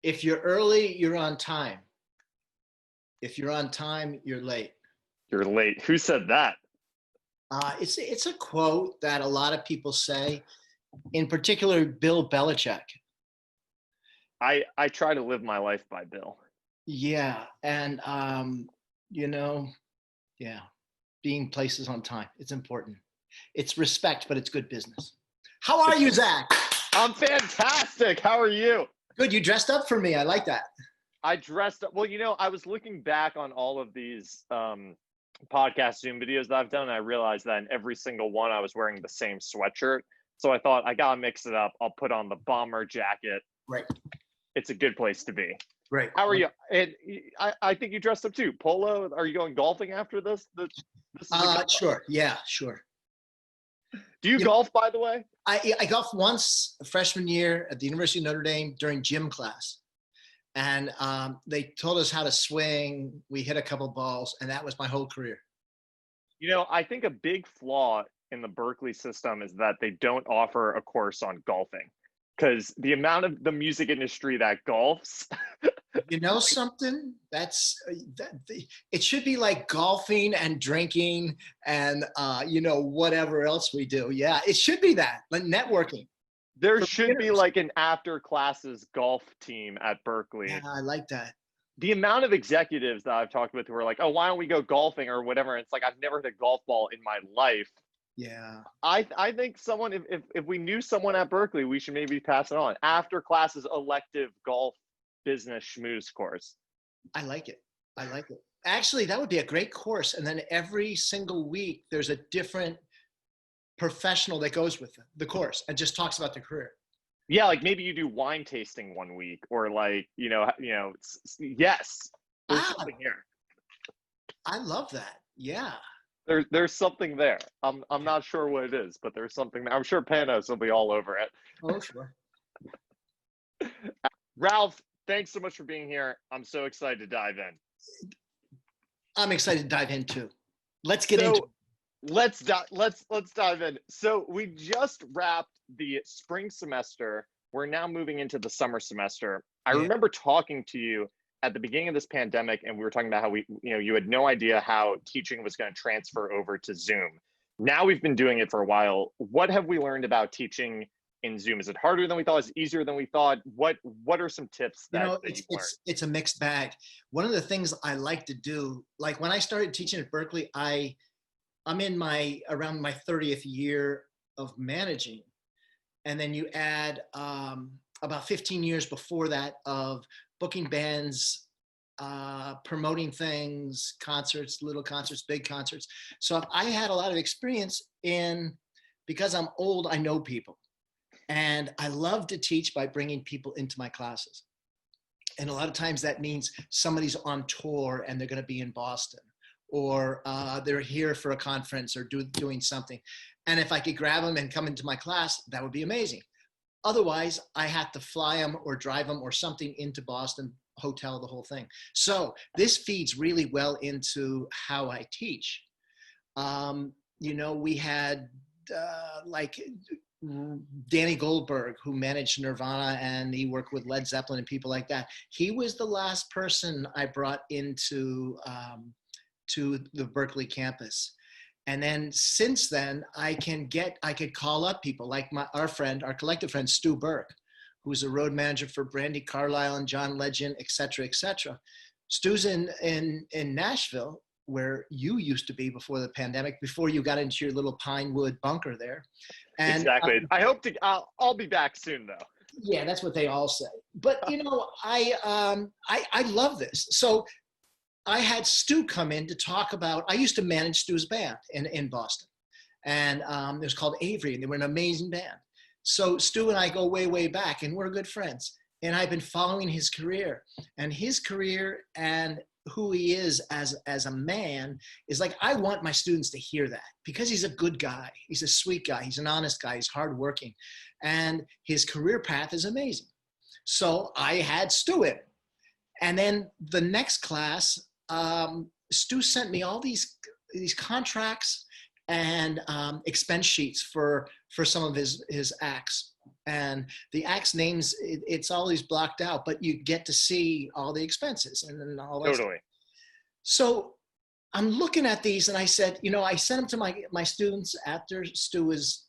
If you're early, you're on time. If you're on time, you're late. You're late. Who said that? It's a quote that a lot of people say, in particular, Bill Belichick. I try to live my life by Bill. Yeah, and yeah, being places on time, it's important. It's respect, but it's good business. How are you, Zach? I'm fantastic. How are you? Good. You dressed up for me. I like that. I dressed up. Well, I was looking back on all of these podcast Zoom videos that I've done, and I realized that in every single one, I was wearing the same sweatshirt. So I thought I gotta mix it up. I'll put on the bomber jacket. Right. It's a good place to be. Right. How are you? And I think you dressed up too. Polo. Are you going golfing after this? Sure. Yeah, sure. Do you golf, by the way? I golfed once freshman year at the University of Notre Dame during gym class. And they told us how to swing. We hit a couple balls, and that was my whole career. I think a big flaw in the Berklee system is that they don't offer a course on golfing, because the amount of the music industry that golfs. You know something? It should be like golfing and drinking and whatever else we do. Yeah, it should be that, like networking. There should be like an after classes golf team at Berklee. Yeah, I like that. The amount of executives that I've talked with who are like, oh, why don't we go golfing or whatever? It's like, I've never hit a golf ball in my life. Yeah. I think someone, if we knew someone at Berklee, we should maybe pass it on. After classes elective golf business schmooze course. I like it. Actually, that would be a great course. And then every single week, there's a different professional that goes with the course and just talks about their career. Yeah, like maybe you do wine tasting one week, or like yes, there's something here. I love that. Yeah, there's something there. I'm not sure what it is, but there's something there. I'm sure Panos will be all over it. Oh, sure. Ralph, thanks so much for being here. I'm so excited to dive in. I'm excited to dive in too. Let's get into it. Let's dive in. So we just wrapped the spring semester. We're now moving into the summer semester. I remember talking to you at the beginning of this pandemic, and we were talking about how you had no idea how teaching was going to transfer over to Zoom. Now we've been doing it for a while. What have we learned about teaching in Zoom? Is it harder than we thought? Is it easier than we thought? What are some tips that it's a mixed bag. One of the things I like to do, like when I started teaching at Berklee, I'm in around my 30th year of managing. And then you add about 15 years before that of booking bands, promoting things, concerts, little concerts, big concerts. So I had a lot of experience because I'm old, I know people. And I love to teach by bringing people into my classes. And a lot of times that means somebody's on tour and they're going to be in Boston, or they're here for a conference or doing something. And if I could grab them and come into my class, that would be amazing. Otherwise, I had to fly them or drive them or something into Boston, hotel, the whole thing. So this feeds really well into how I teach. We had like Danny Goldberg, who managed Nirvana, and he worked with Led Zeppelin and people like that. He was the last person I brought into to the Berklee campus. And then since then, I could call up people like our collective friend, Stu Burke, who's a road manager for Brandi Carlile and John Legend, et cetera, et cetera. Stu's in Nashville, where you used to be before the pandemic, before you got into your little Pinewood bunker there. And, exactly. I'll be back soon though. Yeah, that's what they all say. But I love this. So I had Stu come in to talk about, I used to manage Stu's band in Boston. And it was called Avery, and they were an amazing band. So Stu and I go way, way back, and we're good friends. And I've been following his career. And his career and who he is as a man is like, I want my students to hear that, because he's a good guy. He's a sweet guy. He's an honest guy. He's hardworking. And his career path is amazing. So I had Stu in. And then the next class, Stu sent me all these contracts and expense sheets for some of his acts. And the act's names, it's always blocked out, but you get to see all the expenses and then all that Totally. stuff. So I'm looking at these and I said, you know, I sent them to my students after Stu was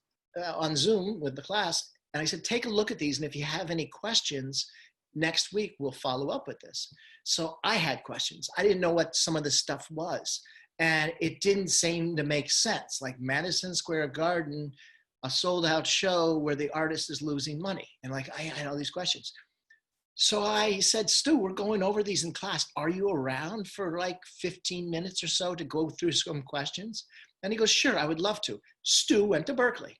on Zoom with the class. And I said, take a look at these. And if you have any questions, next week we'll follow up with this. So I had questions. I didn't know what some of this stuff was. And it didn't seem to make sense. Like Madison Square Garden, a sold out show where the artist is losing money. And like, I had all these questions. So I said, Stu, we're going over these in class. Are you around for like 15 minutes or so to go through some questions? And he goes, sure, I would love to. Stu went to Berklee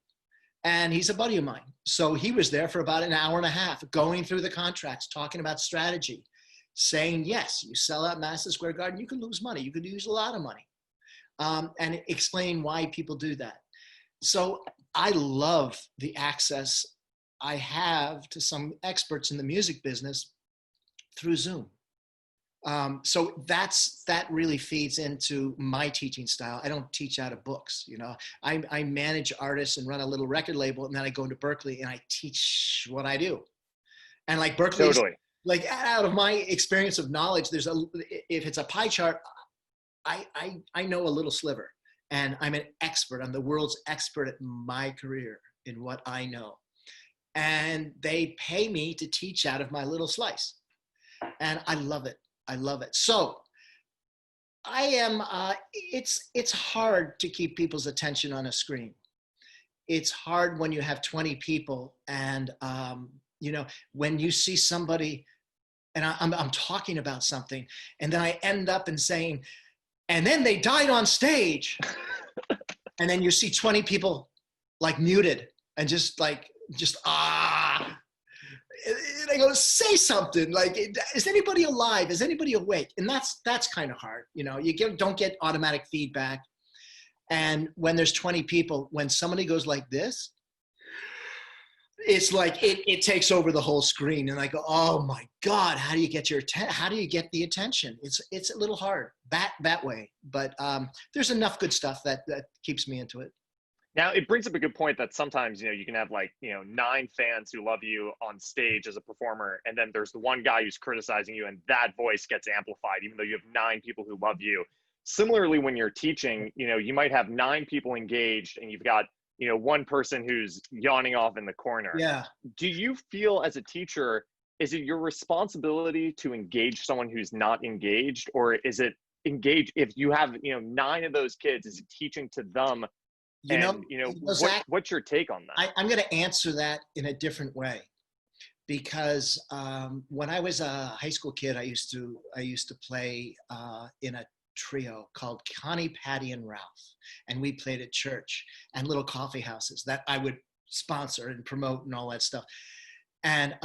and he's a buddy of mine. So he was there for about an hour and a half going through the contracts, talking about strategy, saying, yes, you sell out Madison Square Garden, you could lose money. You could use a lot of money. And explain why people do that. So I love the access I have to some experts in the music business through Zoom. So that really feeds into my teaching style. I don't teach out of books, you know. I manage artists and run a little record label, and then I go into Berklee and I teach what I do. And like Berklee, Totally. like out of my experience of knowledge, if it's a pie chart, I know a little sliver, and I'm an expert. I'm the world's expert at my career in what I know. And they pay me to teach out of my little slice. And I love it. I love it. So I am, it's hard to keep people's attention on a screen. It's hard when you have 20 people and, you know, when you see somebody and I'm talking about something and then I end up in saying, and then they died on stage. And then you see 20 people like muted and just, and I go, say something, like, is anybody alive? Is anybody awake? And that's kind of hard. You know, don't get automatic feedback. And when there's 20 people, when somebody goes like this, it's like, it takes over the whole screen. And I go, oh my God, how do you get the attention? It's a little hard that way, but there's enough good stuff that keeps me into it. Now, it brings up a good point that sometimes, you know, you can have like, you know, 9 fans who love you on stage as a performer, and then there's the one guy who's criticizing you, and that voice gets amplified, even though you have 9 people who love you. Similarly, when you're teaching, you know, you might have 9 people engaged, and you've got, you know, one person who's yawning off in the corner. Yeah. Do you feel as a teacher, is it your responsibility to engage someone who's not engaged, or is it engage if you have, you know, 9 of those kids, is it teaching to them? Zach, what's your take on that? I'm going to answer that in a different way, because when I was a high school kid, I used to play in a trio called Connie, Patty, and Ralph, and we played at church and little coffee houses that I would sponsor and promote and all that stuff. And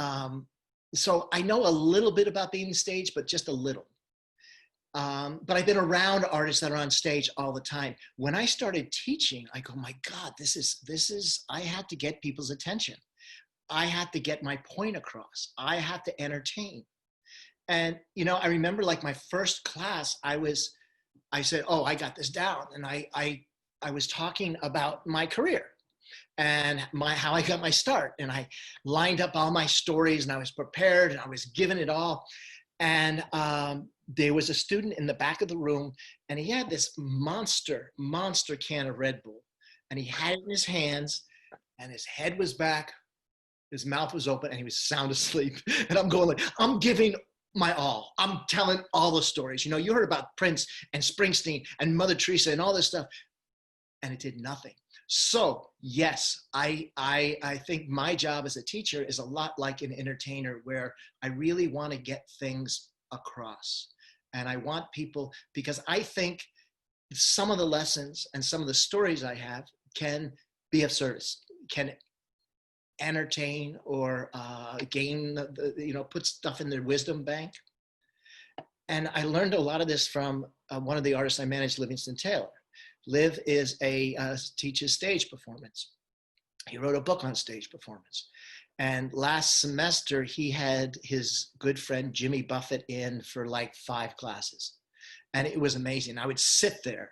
so I know a little bit about being on stage, but just a little. But I've been around artists that are on stage all the time. When I started teaching, I go, my God, this is, I had to get people's attention. I had to get my point across. I had to entertain. And, you know, I remember like my first class, I said, oh, I got this down. And I was talking about my career and how I got my start. And I lined up all my stories and I was prepared and I was giving it all. And there was a student in the back of the room and he had this monster can of Red Bull. And he had it in his hands and his head was back, his mouth was open, and he was sound asleep. And I'm going like, I'm giving my all. I'm telling all the stories. You know, you heard about Prince and Springsteen and Mother Teresa and all this stuff, and it did nothing. So yes, I think my job as a teacher is a lot like an entertainer, where I really want to get things across. And I want people, because I think some of the lessons and some of the stories I have can be of service, can entertain or gain, put stuff in their wisdom bank. And I learned a lot of this from one of the artists I managed, Livingston Taylor. Liv teaches stage performance. He wrote a book on stage performance. And last semester, he had his good friend Jimmy Buffett in for like 5 classes. And it was amazing. I would sit there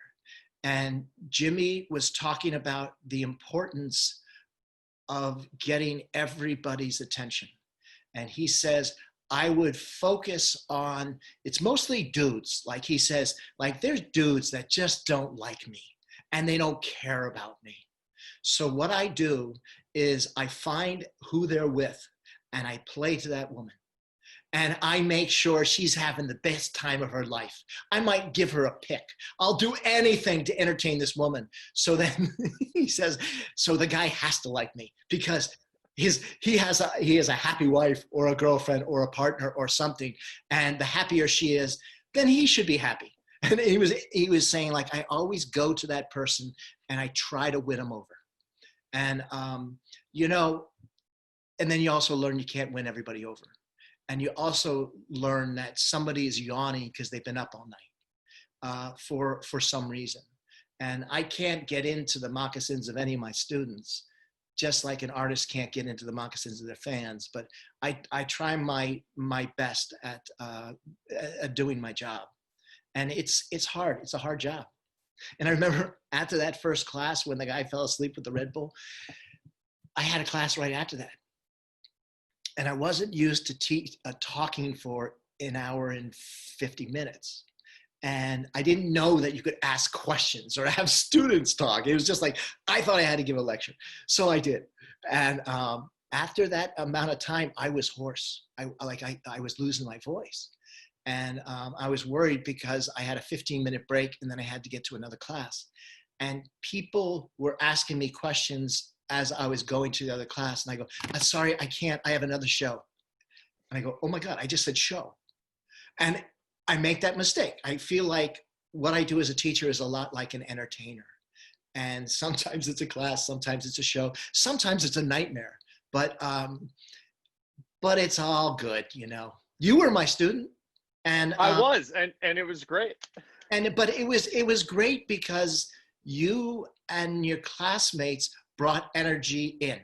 and Jimmy was talking about the importance of getting everybody's attention. And he says, I would focus on, it's mostly dudes. Like he says, like there's dudes that just don't like me and they don't care about me. So what I do is I find who they're with and I play to that woman. And I make sure she's having the best time of her life. I might give her a pick. I'll do anything to entertain this woman. So then he says, so the guy has to like me because he has a happy wife or a girlfriend or a partner or something. And the happier she is, then he should be happy. And he was saying, like, I always go to that person and I try to win them over. And, you know, and then you also learn you can't win everybody over. And you also learn that somebody is yawning because they've been up all night for some reason. And I can't get into the moccasins of any of my students, just like an artist can't get into the moccasins of their fans. But I try my best at doing my job. And it's hard. It's a hard job. And I remember after that first class, when the guy fell asleep with the Red Bull, I had a class right after that. And I wasn't used to talking for an hour and 50 minutes. And I didn't know that you could ask questions or have students talk. It was just like, I thought I had to give a lecture. So I did. And after that amount of time, I was hoarse. I was losing my voice. And I was worried because I had a 15-minute break and then I had to get to another class. And people were asking me questions as I was going to the other class. And I go, I'm sorry, I can't, I have another show. And I go, oh my God, I just said show. And I make that mistake. I feel like what I do as a teacher is a lot like an entertainer. And sometimes it's a class, sometimes it's a show, sometimes it's a nightmare, but it's all good, you know. You were my student. And I was, and it was great. But it was great because you and your classmates brought energy in,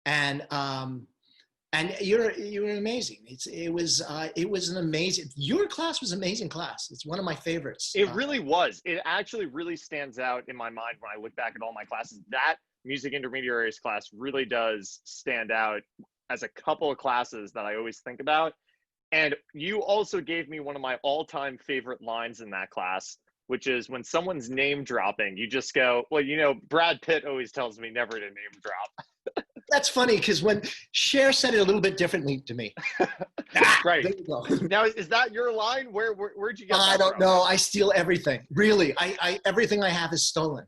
and you're amazing. It was an amazing. Your class was an amazing class. It's one of my favorites. It really was. It actually really stands out in my mind when I look back at all my classes. That music intermediaries class really does stand out as a couple of classes that I always think about. And you also gave me one of my all-time favorite lines in that class, which is when someone's name dropping, you just go, well, you know, Brad Pitt always tells me never to name drop. That's funny because when Cher said it a little bit differently to me. Right. There you go. Now, is that your line? Where'd you get that I don't from? know. I steal everything. Really. Everything I have is stolen.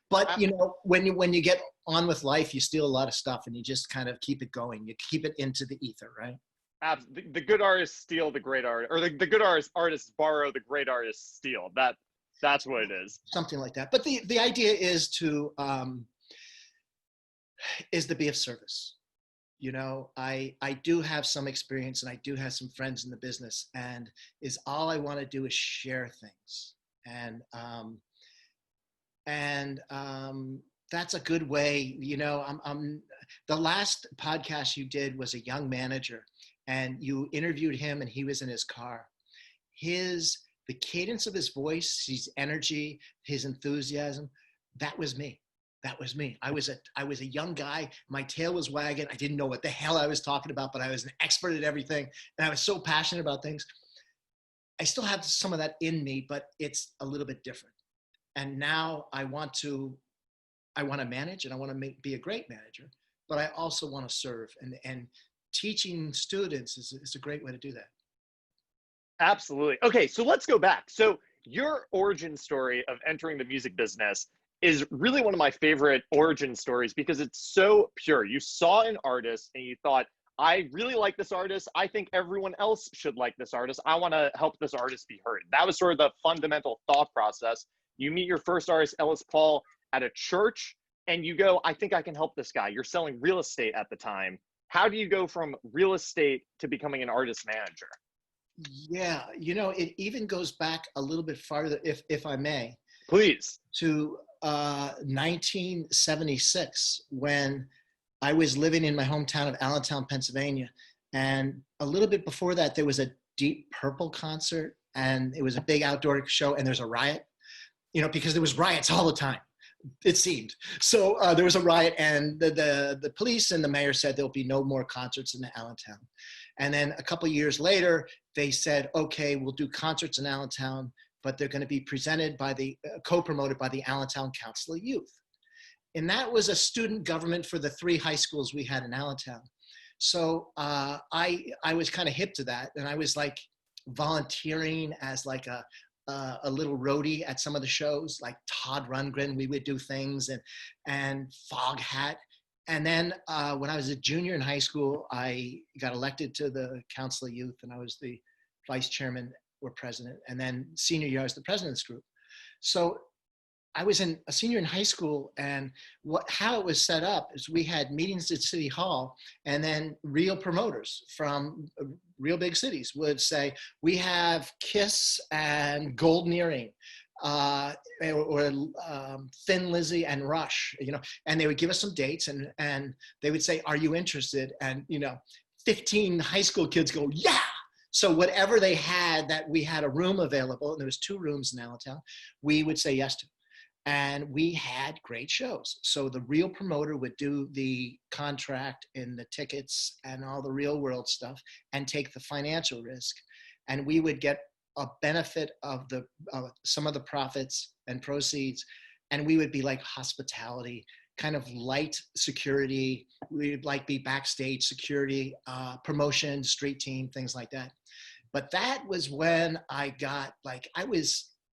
But you know, when you get on with life, you steal a lot of stuff and you just kind of keep it going. You keep it into the ether, right? The good artists steal the great art, or the good artists borrow, the great artists steal. That's what it is. Something like that. But the idea is to be of service. You know, I do have some experience and I do have some friends in the business, and all I want to do is share things. And that's a good way. You know, the last podcast you did was a young manager, and you interviewed him and he was in his car. The cadence of his voice, his energy, his enthusiasm, that was me. That was me. I was a young guy. My tail was wagging. I didn't know what the hell I was talking about, but I was an expert at everything. And I was so passionate about things. I still have some of that in me, but it's a little bit different. And now I want to manage, and I want to be a great manager, but I also want to serve. And teaching students is a great way to do that. Absolutely. Okay, so let's go back. So your origin story of entering the music business is really one of my favorite origin stories because it's so pure. You saw an artist and you thought, I really like this artist. I think everyone else should like this artist. I want to help this artist be heard. That was sort of the fundamental thought process. You meet your first artist, Ellis Paul, at a church, and you go, I think I can help this guy. You're selling real estate at the time. How do you go from real estate to becoming an artist manager? Yeah, you know, it even goes back a little bit farther, if I may. Please. To 1976, when I was living in my hometown of Allentown, Pennsylvania. And a little bit before that, there was a Deep Purple concert, and it was a big outdoor show, and there's a riot, you know, because there was riots all the time. It seemed. So there was a riot, and the police and the mayor said there'll be no more concerts in Allentown. And then a couple of years later, they said, okay, we'll do concerts in Allentown, but they're going to be presented by the co-promoted by the Allentown Council of Youth. And that was a student government for the 3 high schools we had in Allentown. So I was kind of hip to that, and I was like volunteering as like a little roadie at some of the shows, like Todd Rundgren. We would do things, and Foghat. And then when I was a junior in high school, I got elected to the Council of Youth, and I was the vice chairman or president. And then senior year, I was the president of this group. So I was a senior in high school, and how it was set up is we had meetings at City Hall, and then real promoters from real big cities would say, we have Kiss and Golden Earring, or Thin Lizzy and Rush, and they would give us some dates, and they would say, are you interested? And 15 high school kids go, yeah. So whatever they had that we had a room available, and there was 2 rooms in Allentown, we would say yes to. And we had great shows. So the real promoter would do the contract and the tickets and all the real world stuff and take the financial risk. And we would get a benefit of some of the profits and proceeds. And we would be like hospitality, kind of light security. We'd like be backstage security, promotion, street team, things like that. But that was when I got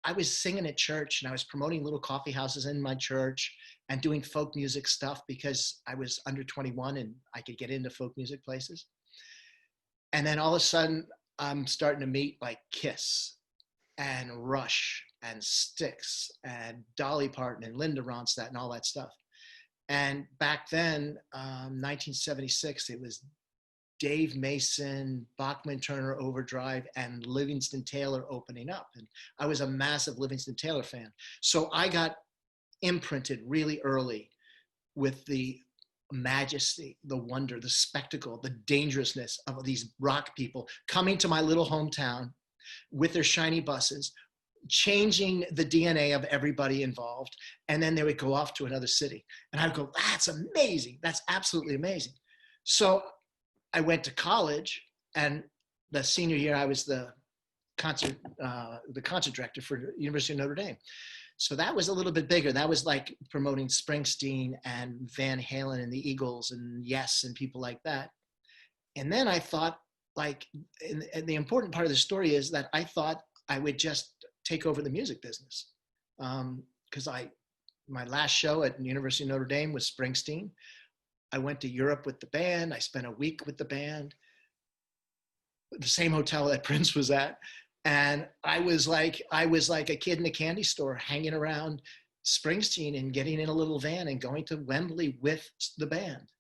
I was singing at church, and I was promoting little coffee houses in my church and doing folk music stuff because I was under 21 and I could get into folk music places. And then all of a sudden I'm starting to meet like Kiss and Rush and Styx and Dolly Parton and Linda Ronstadt and all that stuff. And back then, 1976, it was Dave Mason, Bachman Turner Overdrive, and Livingston Taylor opening up. And I was a massive Livingston Taylor fan. So I got imprinted really early with the majesty, the wonder, the spectacle, the dangerousness of these rock people coming to my little hometown with their shiny buses, changing the DNA of everybody involved. And then they would go off to another city. And I'd go, that's amazing. That's absolutely amazing. So I went to college, and the senior year I was the concert director for University of Notre Dame. So that was a little bit bigger. That was like promoting Springsteen and Van Halen and the Eagles and Yes and people like that. And then I thought, and the important part of the story is that I thought I would just take over the music business, because my last show at the University of Notre Dame was Springsteen. I went to Europe with the band. I spent a week with the band, the same hotel that Prince was at. And I was like a kid in a candy store hanging around Springsteen and getting in a little van and going to Wembley with the band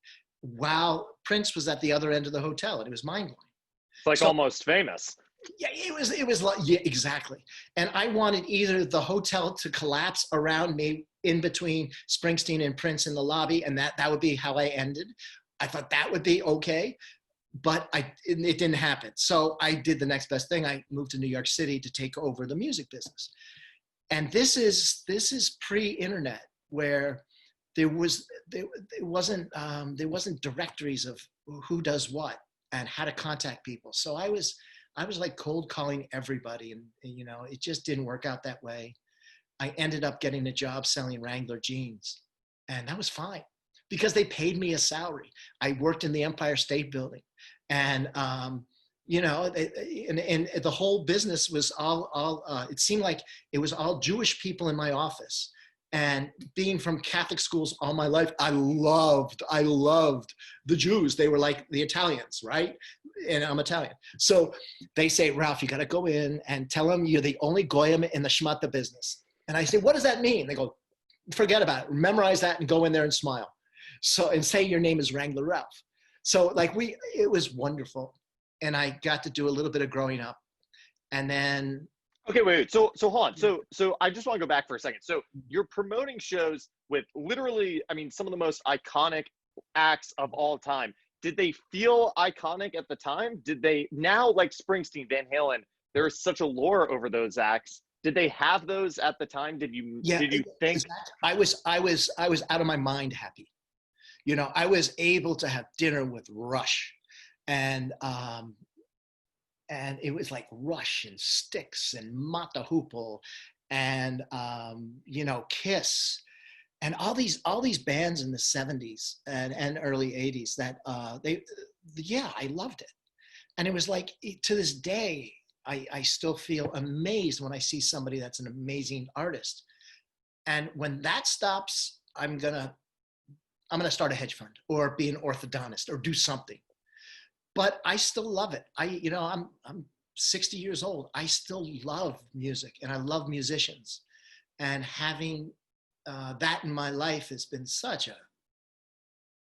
while Prince was at the other end of the hotel. And it was mind-blowing. It's like Almost Famous. Yeah, it was like, yeah, exactly. And I wanted either the hotel to collapse around me in between Springsteen and Prince in the lobby, and that would be how I ended. I thought that would be okay, but it didn't happen. So I did the next best thing. I moved to New York City to take over the music business. And this is pre-internet, where there wasn't directories of who does what and how to contact people. So I was like cold calling everybody, and it just didn't work out that way. I ended up getting a job selling Wrangler jeans, and that was fine because they paid me a salary. I worked in the Empire State Building, and and the whole business was all it seemed like it was all Jewish people in my office. And being from Catholic schools all my life, I loved the Jews. They were like the Italians, right? And I'm Italian. So they say, Ralph, you got to go in and tell them you're the only goyim in the shmata business. And I say, what does that mean? They go, forget about it. Memorize that and go in there and smile. So, and say your name is Wrangler Ralph. So it was wonderful. And I got to do a little bit of growing up. And then okay, wait. So hold on. So I just want to go back for a second. So you're promoting shows with literally, some of the most iconic acts of all time. Did they feel iconic at the time? Did they now, like Springsteen, Van Halen, there is such a lore over those acts. Did they have those at the time? Did you think? I was out of my mind happy. You know, I was able to have dinner with Rush, and it was like Rush and Styx and Mata Hoople and you know, Kiss and all these bands in the 70s and early 80s that I loved it. And it was like, to this day, I still feel amazed when I see somebody that's an amazing artist. And when that stops, I'm gonna start a hedge fund or be an orthodontist or do something. But I still love it. I'm 60 years old. I still love music and I love musicians. And having that in my life has been such a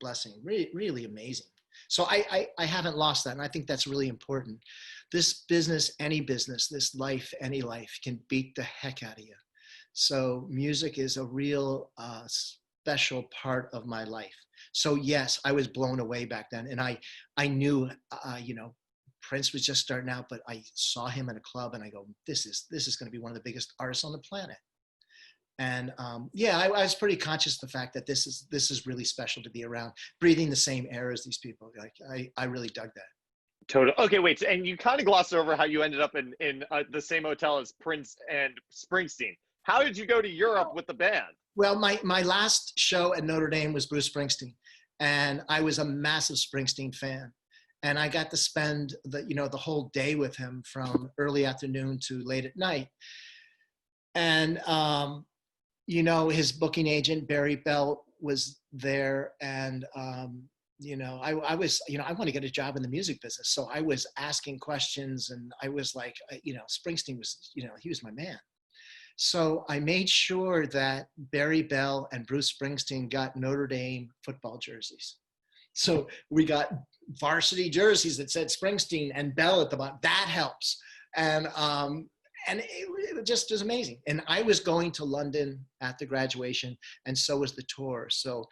blessing, really, really amazing. So I haven't lost that. And I think that's really important. This business, any business, this life, any life can beat the heck out of you. So music is a real special part of my life. So yes, I was blown away back then. And I knew, you know, Prince was just starting out, but I saw him in a club and I go, this is going to be one of the biggest artists on the planet. And I was pretty conscious of the fact that this is really special to be around, breathing the same air as these people. Like I really dug that. Totally. Okay, wait. And you kind of glossed over how you ended up in the same hotel as Prince and Springsteen. How did you go to Europe with the band? Well, my last show at Notre Dame was Bruce Springsteen, and I was a massive Springsteen fan. And I got to spend the whole day with him from early afternoon to late at night. And his booking agent Barry Bell was there, and I want to get a job in the music business, so I was asking questions, and I was like, Springsteen was, he was my man. So I made sure that Barry Bell and Bruce Springsteen got Notre Dame football jerseys. So we got varsity jerseys that said Springsteen and Bell at the bottom. That helps. And it just was amazing. And I was going to London at the graduation, and so was the tour. So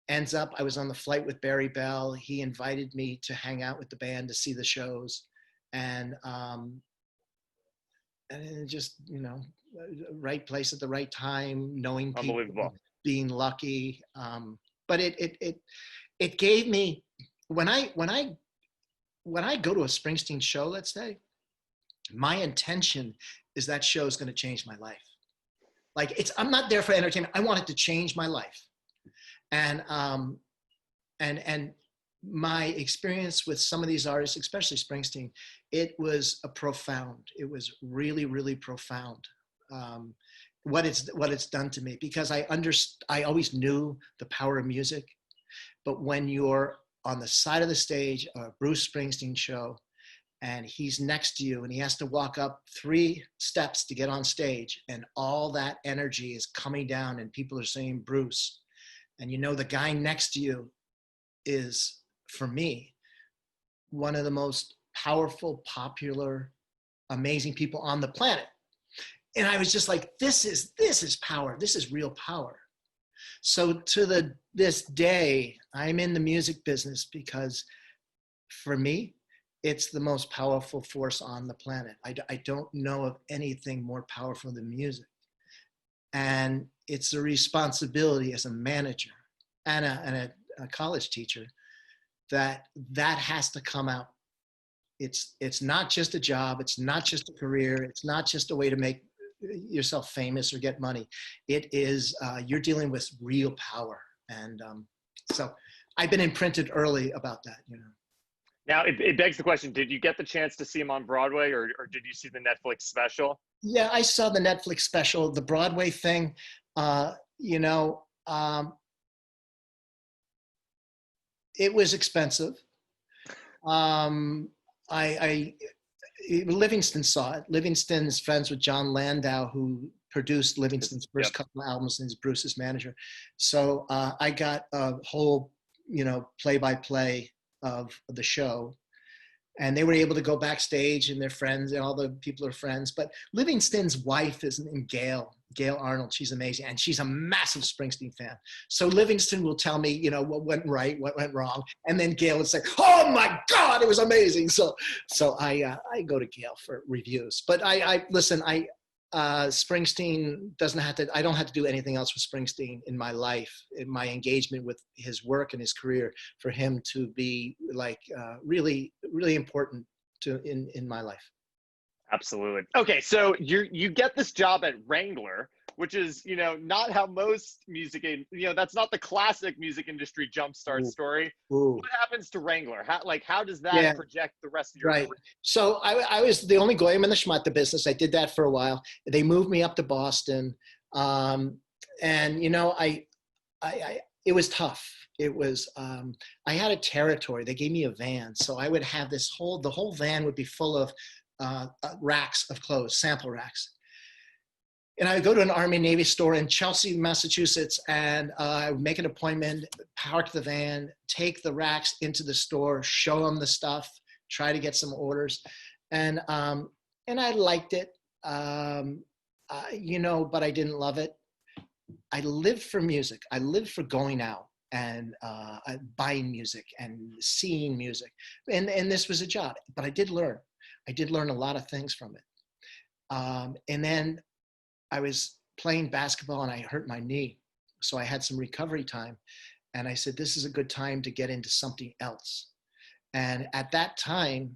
ends up, I was on the flight with Barry Bell. He invited me to hang out with the band to see the shows. And it just, right place at the right time, knowing people, being lucky. But it gave me, when I go to a Springsteen show, let's say, my intention is that show is going to change my life. Like I'm not there for entertainment. I want it to change my life. And my experience with some of these artists, especially Springsteen, it was it was really, really profound. What it's done to me, because I always knew the power of music, but when you're on the side of the stage of a Bruce Springsteen show, and he's next to you and he has to walk up 3 steps to get on stage, and all that energy is coming down and people are saying Bruce, and the guy next to you is, for me, one of the most powerful, popular, amazing people on the planet. And I was just like, this is power. This is real power. So to this day, I'm in the music business because for me, it's the most powerful force on the planet. I don't know of anything more powerful than music. And it's a responsibility as a manager and a college teacher that has to come out. It's not just a job. It's not just a career. It's not just a way to make yourself famous or get money. It is, you're dealing with real power. And so I've been imprinted early about that, Now, it begs the question, did you get the chance to see him on Broadway or did you see the Netflix special? Yeah, I saw the Netflix special. The Broadway thing, it was expensive. Livingston saw it. Livingston is friends with John Landau, who produced Livingston's first couple of albums, and is Bruce's manager. So I got a whole, play-by-play of the show, and they were able to go backstage, and they're friends, and all the people are friends. But Livingston's wife is named Gail Arnold. She's amazing, and she's a massive Springsteen fan. So Livingston will tell me, what went right, what went wrong, and then Gail would say, "Oh my God, it was amazing." So I go to Gail for reviews. But I listen. Springsteen doesn't have to, I don't have to do anything else with Springsteen in my life, in my engagement with his work and his career, for him to be like really, really important in my life. Absolutely. Okay, so you get this job at Wrangler, which is, not how most that's not the classic music industry jumpstart story. Ooh. What happens to Wrangler? How does that project the rest of your right. career? So I was the only goyim in the schmutta business. I did that for a while. They moved me up to Boston. And, it was tough. It was, I had a territory. They gave me a van. So I would have the whole van would be full of racks of clothes, sample racks. And I would go to an Army Navy store in Chelsea, Massachusetts, and I would make an appointment, park the van, take the racks into the store, show them the stuff, try to get some orders. And I liked it, but I didn't love it. I lived for music. I lived for going out and buying music and seeing music. And this was a job, but I did learn. I did learn a lot of things from it. And then I was playing basketball and I hurt my knee. So I had some recovery time. And I said, this is a good time to get into something else. And at that time,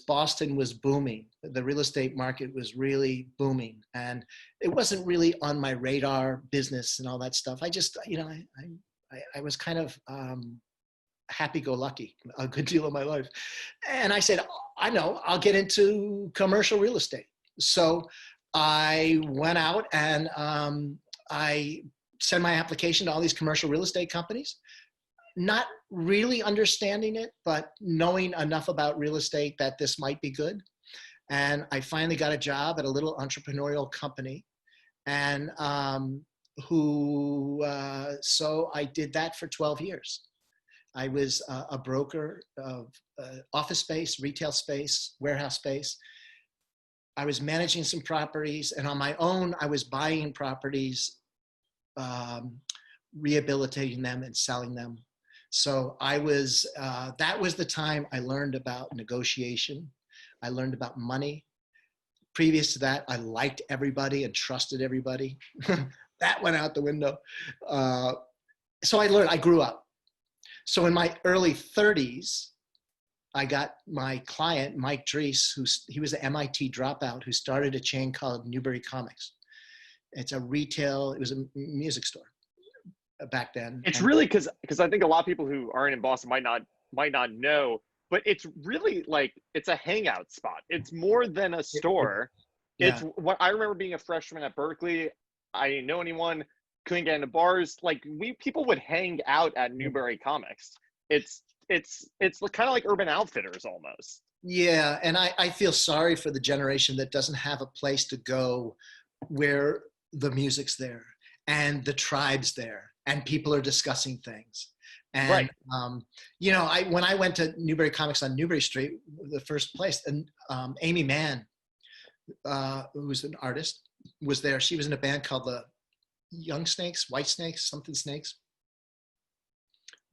Boston was booming. The real estate market was really booming. And it wasn't really on my radar, business and all that stuff. I just, I was kind of happy-go-lucky a good deal of my life. And I said, I know, I'll get into commercial real estate. So I went out and I sent my application to all these commercial real estate companies, not really understanding it, but knowing enough about real estate that this might be good. And I finally got a job at a little entrepreneurial company. And so I did that for 12 years. I was a broker of office space, retail space, warehouse space. I was managing some properties, and on my own, I was buying properties, rehabilitating them and selling them. So that was the time I learned about negotiation. I learned about money. Previous to that, I liked everybody and trusted everybody. That went out the window. So I grew up. So in my early 30s, I got my client, Mike Dreese, he was an MIT dropout who started a chain called Newbury Comics. It was a music store back then. It's really because I think a lot of people who aren't in Boston might not know, but it's really like, it's a hangout spot. It's more than a store. It's what I remember being a freshman at Berklee. I didn't know anyone, couldn't get into bars. Like people would hang out at Newbury Comics. It's kind of like Urban Outfitters almost. Yeah, and I feel sorry for the generation that doesn't have a place to go where the music's there and the tribe's there and people are discussing things. And, right. When I went to Newbury Comics on Newbury Street, the first place, and Amy Mann, who's an artist, was there. She was in a band called the Young Snakes, White Snakes, something Snakes.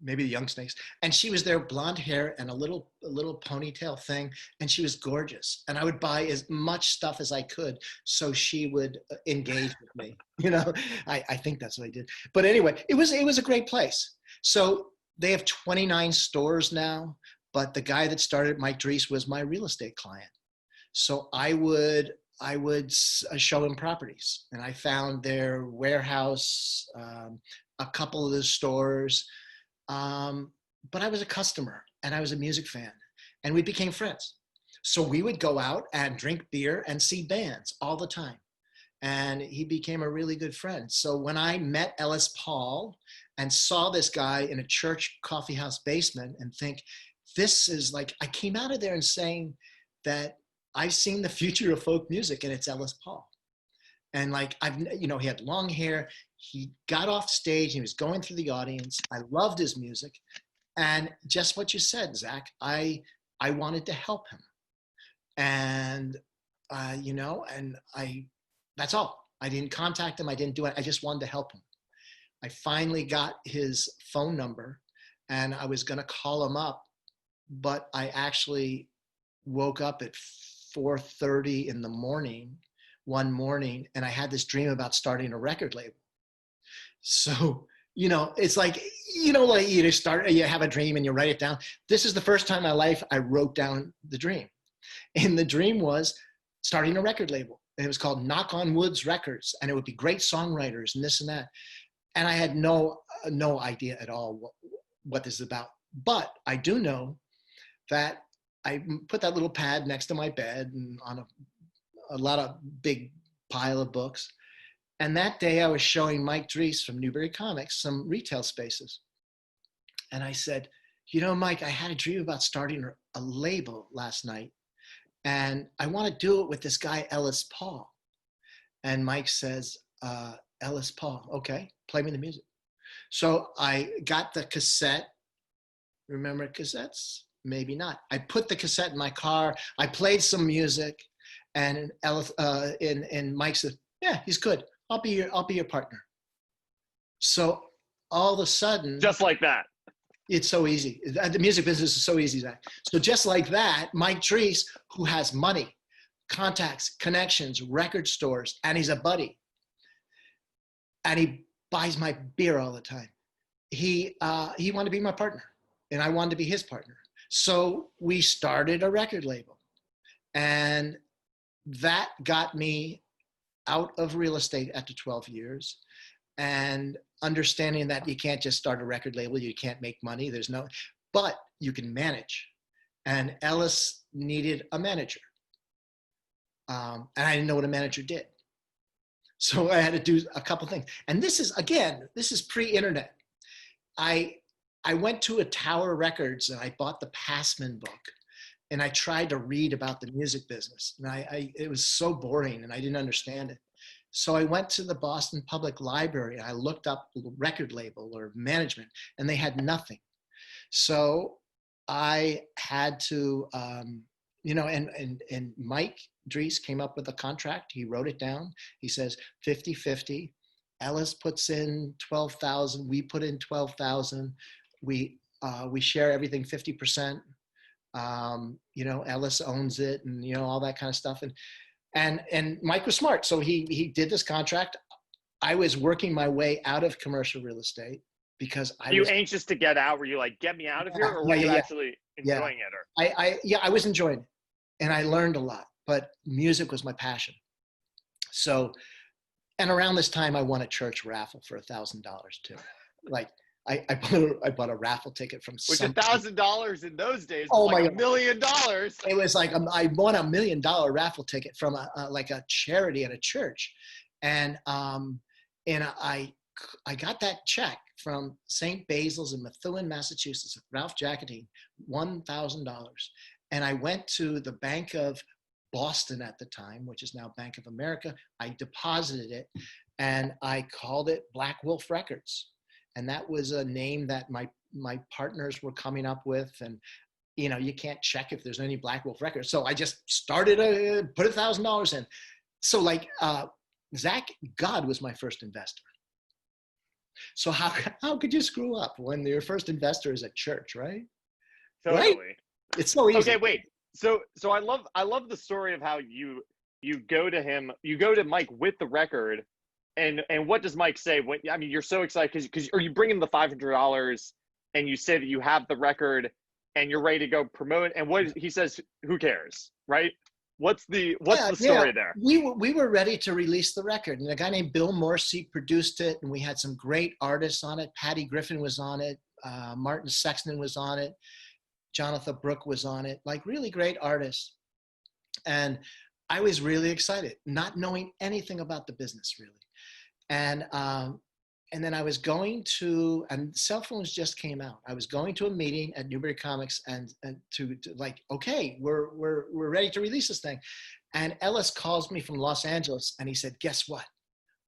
Maybe the Young Snakes. And she was there, blonde hair and a little ponytail thing. And she was gorgeous. And I would buy as much stuff as I could so she would engage with me. I think that's what I did. But anyway, it was a great place. So they have 29 stores now, but the guy that started, Mike Dreese, was my real estate client. So I would show him properties, and I found their warehouse, a couple of the stores. But I was a customer and I was a music fan, and we became friends. So we would go out and drink beer and see bands all the time. And he became a really good friend. So when I met Ellis Paul and saw this guy in a church coffeehouse basement and think, this is like, I came out of there and saying that I've seen the future of folk music and it's Ellis Paul. And like, he had long hair. He got off stage, he was going through the audience. I loved his music. And just what you said, Zach, I wanted to help him. And, that's all. I didn't contact him. I didn't do it. I just wanted to help him. I finally got his phone number and I was going to call him up, but I actually woke up at 4:30 in the morning one morning and I had this dream about starting a record label. So, it's like, like you have a dream and you write it down. This is the first time in my life I wrote down the dream. And the dream was starting a record label. And it was called Knock on Wood's Records. And it would be great songwriters and this and that. And I had no idea at all what this is about. But I do know that I put that little pad next to my bed and on a lot of big pile of books. And that day I was showing Mike Dreese from Newbury Comics some retail spaces. And I said, Mike, I had a dream about starting a label last night. And I want to do it with this guy, Ellis Paul. And Mike says, Ellis Paul, okay, play me the music. So I got the cassette. Remember cassettes? Maybe not. I put the cassette in my car. I played some music, and Ellis, and Mike said, "Yeah, he's good. I'll be your partner." So all of a sudden, just like that, it's so easy. The music business is so easy, Zach. So just like that, Mike Dreese, who has money, contacts, connections, record stores, and he's a buddy, and he buys my beer all the time. He wanted to be my partner, and I wanted to be his partner. So we started a record label, and that got me out of real estate after 12 years, and understanding that you can't just start a record label, you can't make money, but you can manage. And Ellis needed a manager. And I didn't know what a manager did. So I had to do a couple things. And this is pre-internet. I went to a Tower Records and I bought the Passman book, and I tried to read about the music business. And it was so boring and I didn't understand it. So I went to the Boston Public Library and I looked up record label or management, and they had nothing. So I had to, and Mike Dreese came up with a contract. He wrote it down. He says 50-50. Ellis puts in 12,000. We put in 12,000. We share everything 50%. Ellis owns it, and all that kind of stuff. And Mike was smart, so he did this contract. I was working my way out of commercial real estate because I was anxious to get out. Were you like, get me out of here, or were you actually enjoying it? Or I was enjoying it, and I learned a lot. But music was my passion. So, and around this time, I won a church raffle for $1,000 too. Like I bought a raffle ticket from which $1,000 in those days was like $1 million. It was like I won $1 million raffle ticket from a charity at a church, and I got that check from St. Basil's in Methuen, Massachusetts, Ralph Jaccodine, $1,000, and I went to the Bank of Boston at the time, which is now Bank of America. I deposited it, and I called it Blackwolf Records. And that was a name that my partners were coming up with. And, you can't check if there's any Blackwolf Records. So I just started put $1,000 in. So Zak God was my first investor. So how could you screw up when your first investor is a church, right? Totally. Right? It's so easy. Okay, wait. So I love the story of how you go to Mike with the record. And what does Mike say? You're so excited because or you bring him the $500 and you say that you have the record and you're ready to go promote. And what he says, who cares, right? What's the story there? We were ready to release the record, and a guy named Bill Morrissey produced it, and we had some great artists on it. Patty Griffin was on it, Martin Sexton was on it, Jonathan Brooke was on it, like really great artists. And I was really excited, not knowing anything about the business really. And then I was going to, and cell phones just came out. I was going to a meeting at Newbury Comics and to like, okay, we're ready to release this thing. And Ellis calls me from Los Angeles and he said, guess what?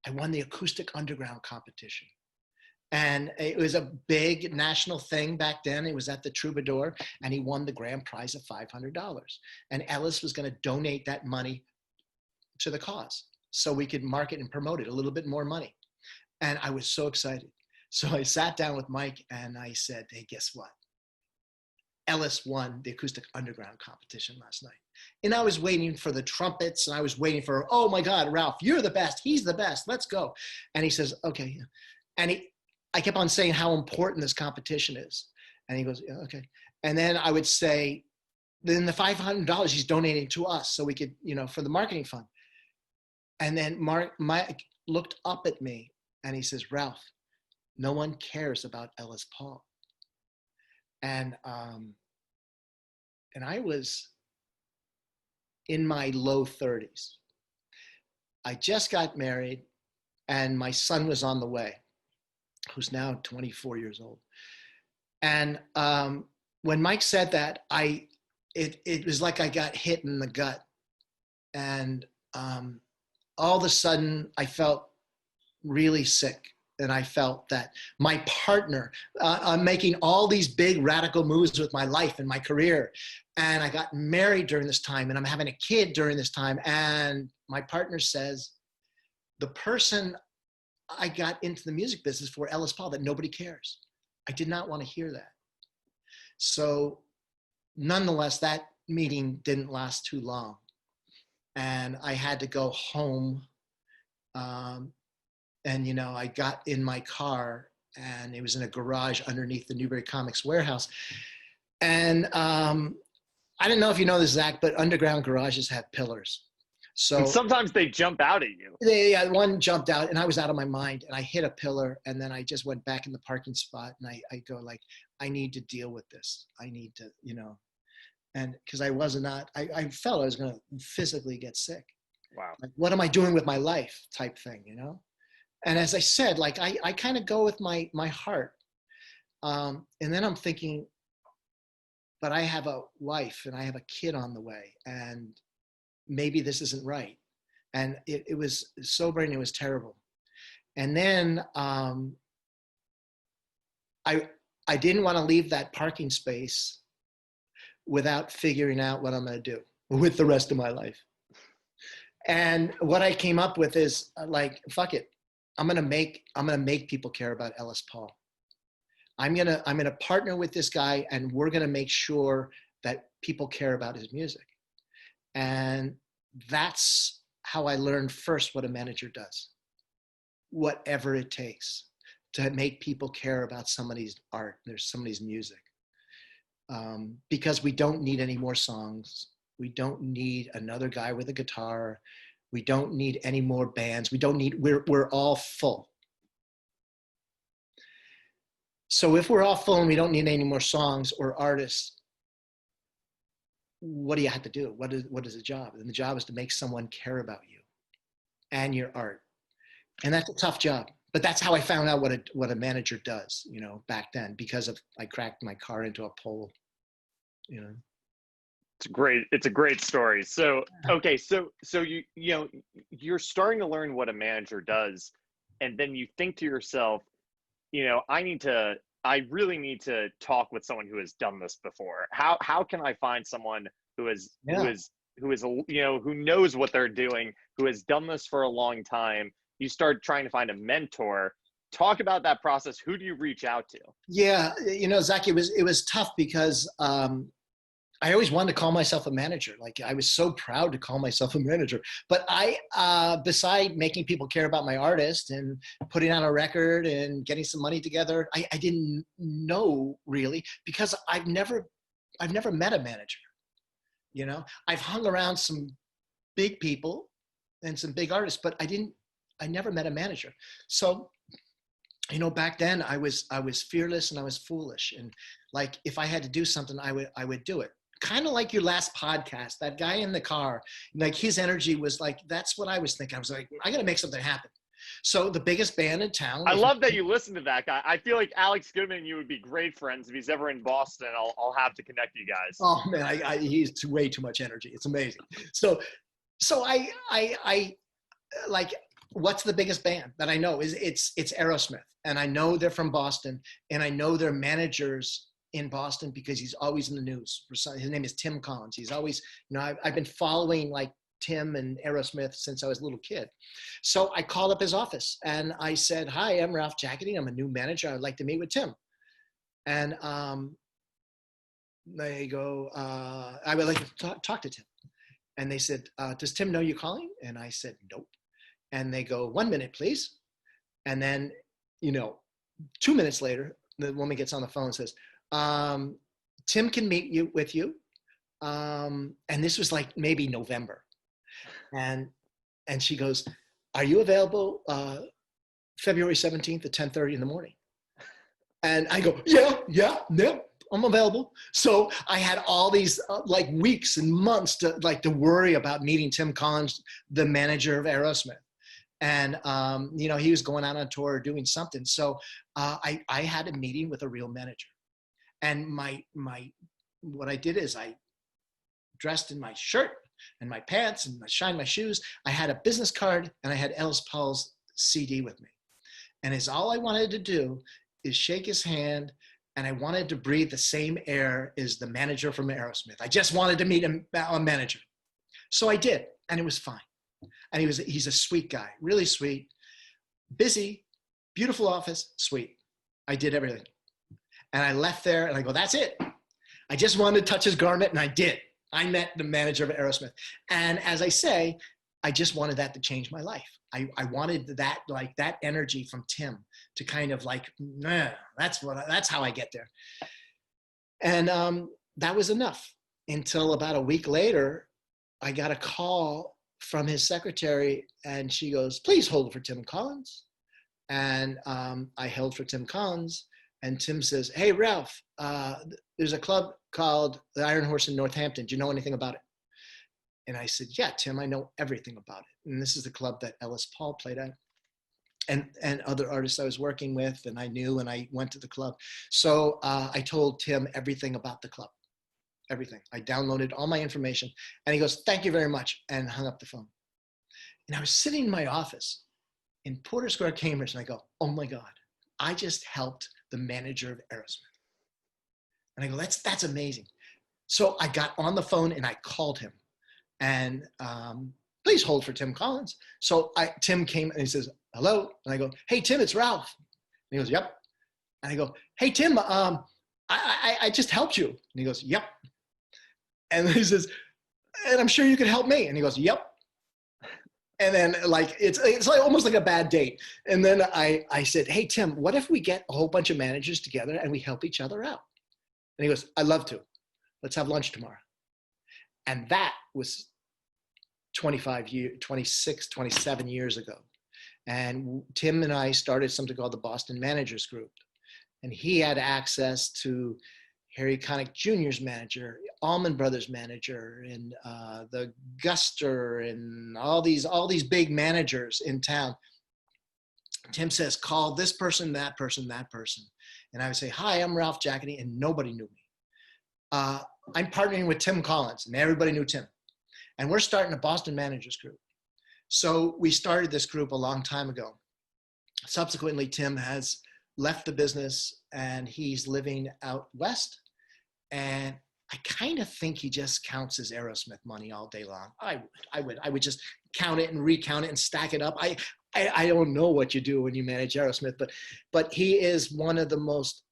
I won the Acoustic Underground competition. And it was a big national thing back then. It was at the Troubadour, and he won the grand prize of $500. And Ellis was going to donate that money to the cause, so we could market and promote it, a little bit more money. And I was so excited. So I sat down with Mike and I said, hey, guess what? Ellis won the Acoustic Underground competition last night. And I was waiting for the trumpets, and I was waiting for, oh my God, Ralph, you're the best. He's the best. Let's go. And he says, okay. And I kept on saying how important this competition is. And he goes, yeah, okay. And then I would say, then the $500 he's donating to us so we could, for the marketing fund. And then Mike looked up at me and he says, Ralph, no one cares about Ellis Paul. And I was in my low 30s. I just got married and my son was on the way, who's now 24 years old. And when Mike said that, it was like I got hit in the gut. And all of a sudden I felt really sick. And I felt that my partner, I'm making all these big radical moves with my life and my career. And I got married during this time and I'm having a kid during this time. And my partner says, the person I got into the music business for, Ellis Paul, that nobody cares. I did not want to hear that. So nonetheless, that meeting didn't last too long. And I had to go home. And, I got in my car and it was in a garage underneath the Newbury Comics warehouse. And I don't know if you know this, Zach, but underground garages have pillars. So and sometimes they jump out at you. Yeah, one jumped out and I was out of my mind and I hit a pillar and then I just went back in the parking spot and I go like, I need to deal with this. I need to, and because I felt I was going to physically get sick. Wow. Like, what am I doing with my life type thing, And as I said, like I kind of go with my heart. And then I'm thinking, but I have a wife and I have a kid on the way and maybe this isn't right. And it was sobering, it was terrible. And then I didn't want to leave that parking space without figuring out what I'm going to do with the rest of my life. And what I came up with is like, fuck it. I'm gonna make people care about Ellis Paul. I'm gonna partner with this guy, and we're gonna make sure that people care about his music. And that's how I learned first what a manager does. Whatever it takes to make people care about somebody's art, there's somebody's music. Because we don't need any more songs. We don't need another guy with a guitar. We don't need any more bands. We're all full. So if we're all full and we don't need any more songs or artists, what do you have to do? What is the job? And the job is to make someone care about you and your art. And that's a tough job. But that's how I found out what a manager does, back then, because I cracked my car into a pole, It's a great story. So, okay. So you're starting to learn what a manager does. And then you think to yourself, I really need to talk with someone who has done this before. How can I find someone who knows what they're doing, who has done this for a long time? You start trying to find a mentor. Talk about that process. Who do you reach out to? Yeah. Zach, it was tough because, I always wanted to call myself a manager. Like I was so proud to call myself a manager, but beside making people care about my artist and putting out a record and getting some money together, I didn't know really because I've never met a manager. I've hung around some big people and some big artists, but I never met a manager. So, back then I was fearless and I was foolish. And like, if I had to do something, I would do it. Kind of like your last podcast, that guy in the car, like his energy was like, that's what I was thinking. I was like, I got to make something happen. So the biggest band in town. I love that you listen to that guy. I feel like Alex Goodman and you would be great friends. If he's ever in Boston, I'll have to connect you guys. Oh man, he's way too much energy. It's amazing. So I like, what's the biggest band that I know is it's Aerosmith. And I know they're from Boston and I know their managers in Boston because he's always in the news. His name is Tim Collins. He's always, I've been following like Tim and Aerosmith since I was a little kid. So I called up his office and I said, hi, I'm Ralph Jaccodine. I'm a new manager. I'd like to meet with Tim. And they go, I would like to talk to Tim. And they said, does Tim know you're calling? And I said, nope. And they go, 1 minute, please. And then, 2 minutes later, the woman gets on the phone and says, Tim can meet with you. And this was like maybe November. And she goes, are you available February 17th at 10:30 in the morning? And I go, yeah, I'm available. So I had all these like weeks and months to worry about meeting Tim Collins, the manager of Aerosmith. And, he was going out on tour doing something. So I had a meeting with a real manager. And what I did is I dressed in my shirt and my pants and I shined my shoes. I had a business card and I had Ellis Paul's CD with me. And it's all I wanted to do is shake his hand, and I wanted to breathe the same air as the manager from Aerosmith. I just wanted to meet a manager. So I did, and it was fine. And he's a sweet guy, really sweet, busy, beautiful office, sweet. I did everything. And I left there and I go, that's it. I just wanted to touch his garment, and I did. I met the manager of Aerosmith. And as I say, I just wanted that to change my life. I wanted that energy from Tim to kind of like, nah, that's how I get there. And that was enough until about a week later, I got a call from his secretary, and she goes, please hold for Tim Collins. And I held for Tim Collins, and Tim says, hey, Ralph, there's a club called the Iron Horse in Northampton. Do you know anything about it? And I said, yeah, Tim, I know everything about it. And this is the club that Ellis Paul played at, and other artists I was working with, and I knew, and I went to the club. So I told Tim everything about the club, everything. I downloaded all my information, and he goes, thank you very much, and hung up the phone. And I was sitting in my office in Porter Square, Cambridge, and I go, oh my God, I just helped the manager of Aerosmith. And I go, that's amazing. So I got on the phone and I called him. And please hold for Tim Collins. So Tim came and he says, hello. And I go, hey, Tim, it's Ralph. And he goes, yep. And I go, hey, Tim, I just helped you. And he goes, yep. And he says, and I'm sure you could help me. And he goes, yep. And then like, it's like almost like a bad date. And then I said, hey, Tim, what if we get a whole bunch of managers together and we help each other out? And he goes, I'd love to. Let's have lunch tomorrow. And that was 26, 27 years ago. And Tim and I started something called the Boston Managers Group. And he had access to Harry Connick Jr.'s manager, Allman Brothers manager, and the Guster, and all these big managers in town. Tim says, call this person, that person, that person. And I would say, hi, I'm Ralph Jaccodine, and nobody knew me. I'm partnering with Tim Collins, and everybody knew Tim. And we're starting a Boston Managers Group. So we started this group a long time ago. Subsequently, Tim has left the business, and he's living out west. And I kind of think he just counts his Aerosmith money all day long. I would just count it and recount it and stack it up. I don't know what you do when you manage Aerosmith, but he is one of the most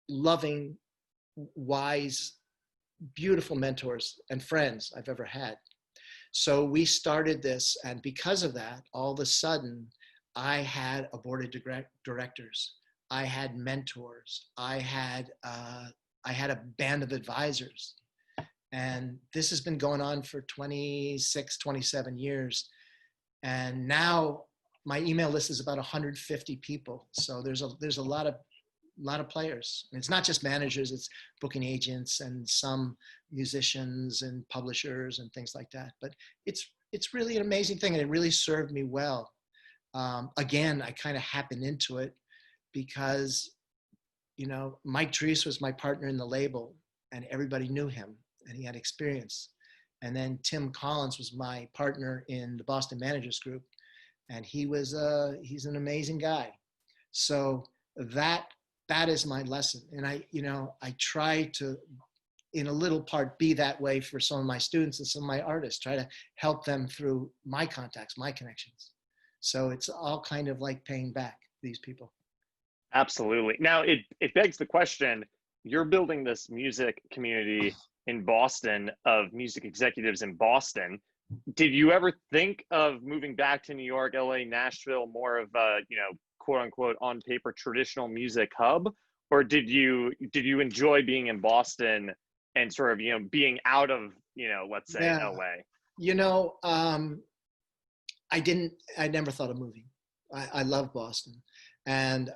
loving, wise, beautiful mentors and friends I've ever had. So we started this, and because of that, all of a sudden, I had a board of directors. I had mentors. I had a band of advisors. And this has been going on for 26, 27 years. And now my email list is about 150 people. So there's a lot of players. And it's not just managers, it's booking agents and some musicians and publishers and things like that. But it's really an amazing thing, and it really served me well. Again, I kind of happened into it because, Mike Dreese was my partner in the label, and everybody knew him, and he had experience. And then Tim Collins was my partner in the Boston Managers Group, and he's an amazing guy. So that is my lesson. And I try to, in a little part, be that way for some of my students and some of my artists, try to help them through my contacts, my connections. So it's all kind of like paying back these people. Absolutely. Now, it begs the question, you're building this music community in Boston of music executives in Boston. Did you ever think of moving back to New York, LA, Nashville, more of a, quote unquote, on paper traditional music hub? Or did you enjoy being in Boston and sort of, being out of, let's say Yeah. LA? I never thought of moving. I love Boston. And,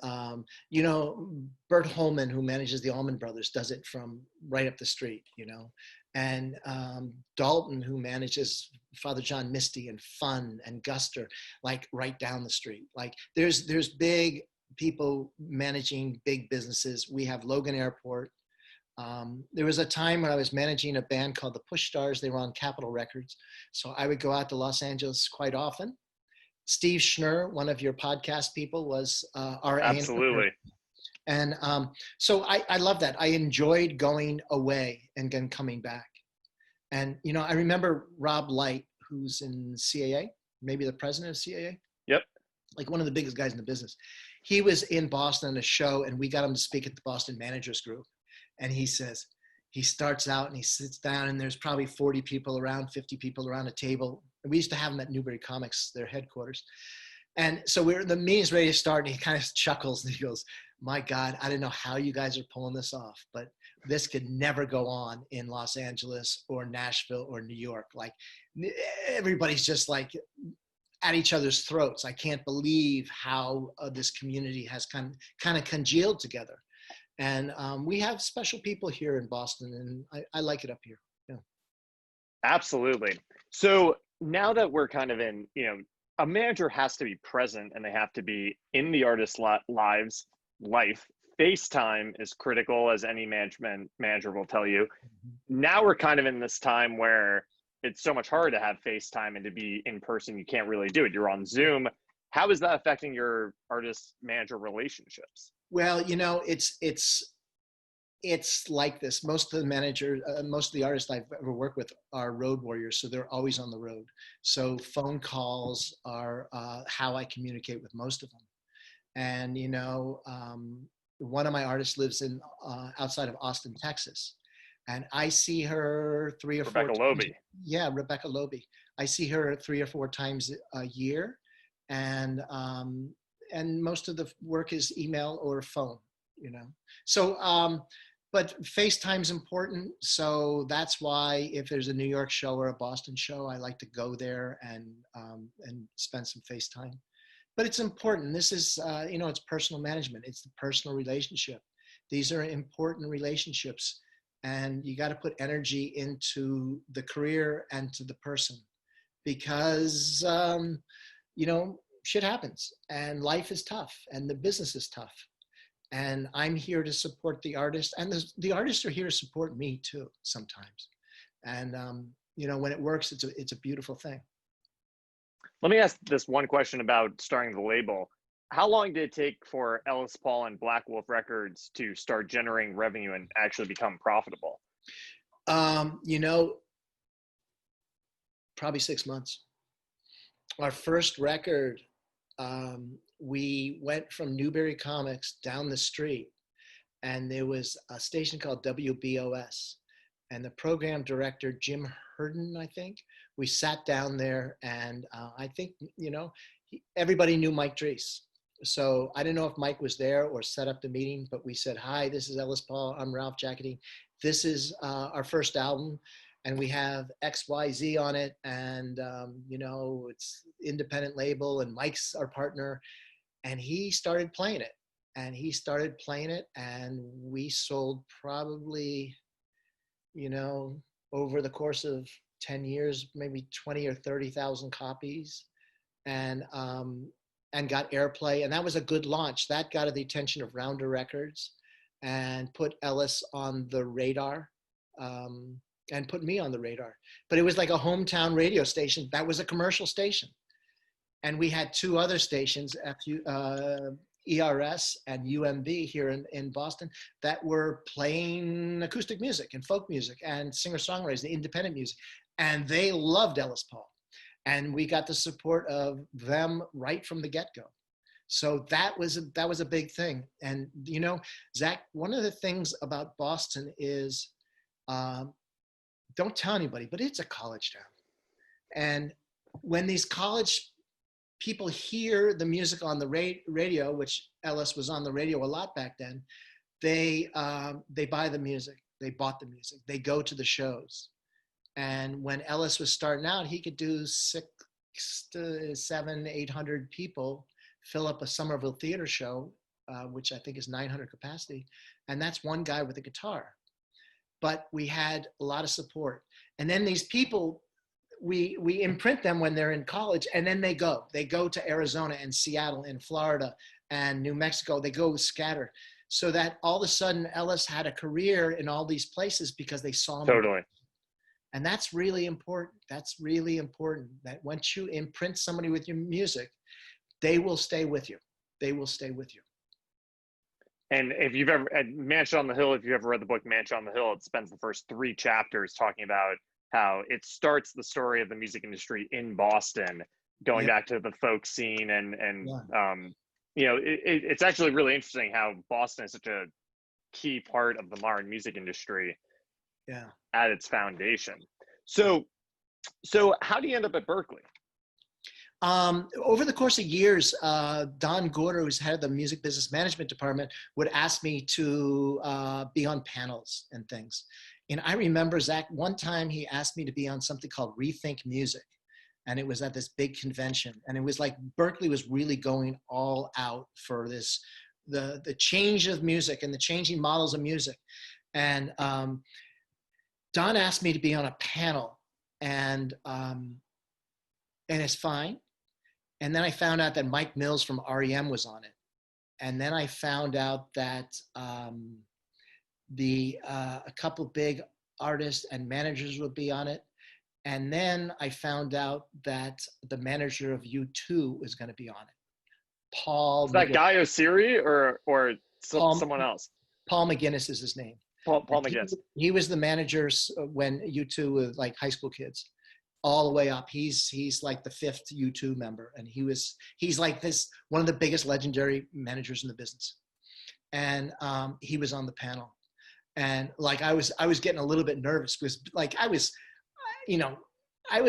Bert Holman, who manages the Allman Brothers, does it from right up the street, and Dalton, who manages Father John Misty and Fun and Guster, like right down the street. Like there's big people managing big businesses. We have Logan Airport. There was a time when I was managing a band called the Push Stars. They were on Capitol Records. So I would go out to Los Angeles quite often. Steve Schnurr, one of your podcast people, was our Absolutely. and so I love that. I enjoyed going away and then coming back. And, I remember Rob Light, who's in CAA, maybe the president of CAA. Yep. Like one of the biggest guys in the business. He was in Boston on a show, and we got him to speak at the Boston Managers Group. And he starts out and he sits down, and there's probably 40 people around, 50 people around a table. And we used to have them at Newbury Comics, their headquarters. And so the meeting's ready to start, and he kind of chuckles and he goes, "My God, I don't know how you guys are pulling this off, but this could never go on in Los Angeles or Nashville or New York. Like everybody's just like at each other's throats. I can't believe how this community has kind of congealed together." And we have special people here in Boston, and I like it up here. Yeah. Absolutely. So now that we're kind of in, a manager has to be present and they have to be in the artist's life. FaceTime is critical, as any manager will tell you. Now we're kind of in this time where it's so much harder to have FaceTime and to be in person. You can't really do it. You're on Zoom. How is that affecting your artist-manager relationships? Well, it's like this. Most of the artists I've ever worked with are road warriors, so they're always on the road. So phone calls are how I communicate with most of them. And one of my artists lives in outside of Austin, Texas, and I see her 3 or 4 times. Loebe. Yeah, Rebecca Loebe. I see her 3 or 4 times a year, and most of the work is email or phone. So. But FaceTime's important, so that's why if there's a New York show or a Boston show, I like to go there and spend some FaceTime. But it's important. This is, it's personal management. It's the personal relationship. These are important relationships, and you got to put energy into the career and to the person, because, shit happens, and life is tough, and the business is tough. And I'm here to support the artist, and the artists are here to support me too sometimes. And when it works, it's a beautiful thing. Let me ask this one question about starting the label. How long did it take for Ellis Paul and Blackwolf Records to start generating revenue and actually become profitable? Probably 6 months. Our first record, we went from Newbury Comics down the street, and there was a station called WBOS, and the program director, Jim Herden, I think, we sat down there, and I think, everybody knew Mike Dreese. So I didn't know if Mike was there or set up the meeting, but we said, "Hi, this is Ellis Paul. I'm Ralph Jaccodine. This is our first album, and we have XYZ on it, and it's independent label, and Mike's our partner." And he started playing it, and we sold probably, over the course of 10 years, maybe 20 or 30,000 copies, and got airplay. And that was a good launch. That got the attention of Rounder Records and put Ellis on the radar. And put me on the radar. But it was like a hometown radio station. That was a commercial station. And we had 2 other stations, ERS and UMB here in Boston, that were playing acoustic music and folk music and singer-songwriters, the independent music. And they loved Ellis Paul. And we got the support of them right from the get-go. So that was a big thing. And, you know, Zach, one of the things about Boston is, don't tell anybody, but it's a college town. And when these college people hear the music on the radio, which Ellis was on the radio a lot back then, they buy the music. They bought the music. They go to the shows. And when Ellis was starting out, he could do 600 to 700, 800 people, fill up a Somerville theater show, which I think is 900 capacity. And that's one guy with a guitar. But we had a lot of support. And then these people, we imprint them when they're in college, and then they go to Arizona and Seattle and Florida and New Mexico. They go scattered, so that all of a sudden Ellis had a career in all these places because they saw him. Totally. And that's really important. That's really important, that once you imprint somebody with your music, they will stay with you. They will stay with you. And if you've ever, at Mansion on the Hill, if you've ever read the book Mansion on the Hill, it spends the first 3 chapters talking about how it starts the story of the music industry in Boston, going back to the folk scene. And you know, it's actually really interesting how Boston is such a key part of the modern music industry at its foundation. So how do you end up at Berklee? Over the course of years, Don Gorder, who's head of the music business management department, would ask me to be on panels and things. And I remember, Zach, one time he asked me to be on something called Rethink Music. And it was at this big convention. And it was like Berklee was really going all out for this, the change of music and the changing models of music. And Don asked me to be on a panel, and it's fine. And then I found out that Mike Mills from REM was on it. And then I found out that a couple big artists and managers would be on it. And then I found out that the manager of U2 was going to be on it. Paul. Is that Guy Osiri or someone else? Paul McGinnis is his name. Paul McGinnis. He was the manager when U2 was like high school kids, all the way up. He's like the 5th U2 member, and he's like one of the biggest legendary managers in the business. And he was on the panel, and like I was getting a little bit nervous because like I was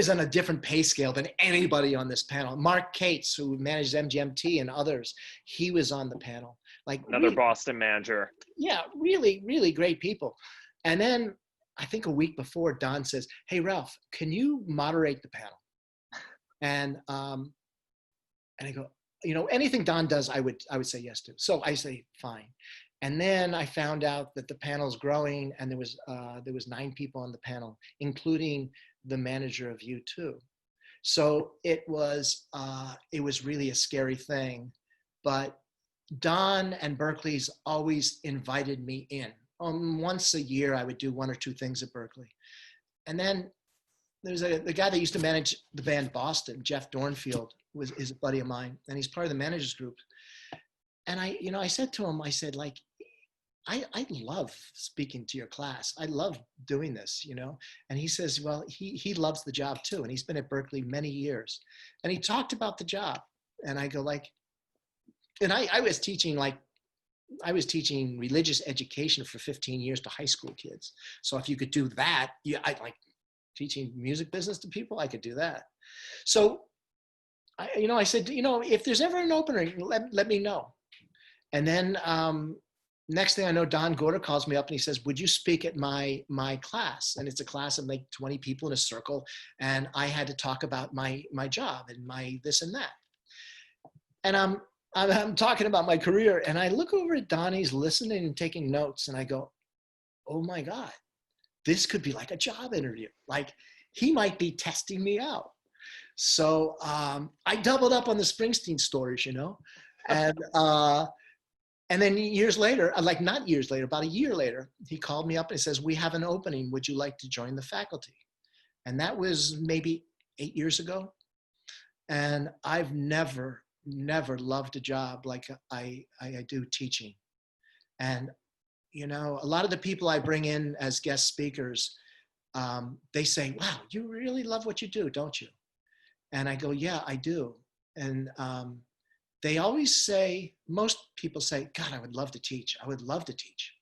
on a different pay scale than anybody on this panel. Mark Cates, who managed MGMT and others, he was on the panel. Like another really, Boston manager. Yeah, really, really great people. And then I think a week before, Don says, "Hey, Ralph, can you moderate the panel?" And I go, anything Don does, I would say yes to. So I say fine. And then I found out that the panel's growing, and there was 9 people on the panel, including the manager of U2. So it was really a scary thing, but Don and Berklee's always invited me in. Once a year, I would do 1 or 2 things at Berklee. And then there's the guy that used to manage the band Boston, Jeff Dornfield, is a buddy of mine, and he's part of the managers group. And I said to him, I said, like, I love speaking to your class. I love doing this, And he says, well, he loves the job too. And he's been at Berklee many years. And he talked about the job. And I go like, and I was teaching religious education for 15 years to high school kids. So if you could do that, I like teaching music business to people, I could do that. So I said, if there's ever an opening, let me know. And then next thing I know, Don Gorder calls me up and he says, would you speak at my class? And it's a class of like 20 people in a circle. And I had to talk about my job and my this and that. And I'm talking about my career, and I look over at Don, he's listening and taking notes, and I go, oh my God, this could be like a job interview. Like he might be testing me out. So I doubled up on the Springsteen stories, and then years later, like not years later, about a year later, he called me up and he says, we have an opening. Would you like to join the faculty? And that was maybe 8 years ago. And I've never loved a job like I do teaching. And, a lot of the people I bring in as guest speakers, they say, wow, you really love what you do, don't you? And I go, yeah, I do. And they always say, most people say, God, I would love to teach. I would love to teach.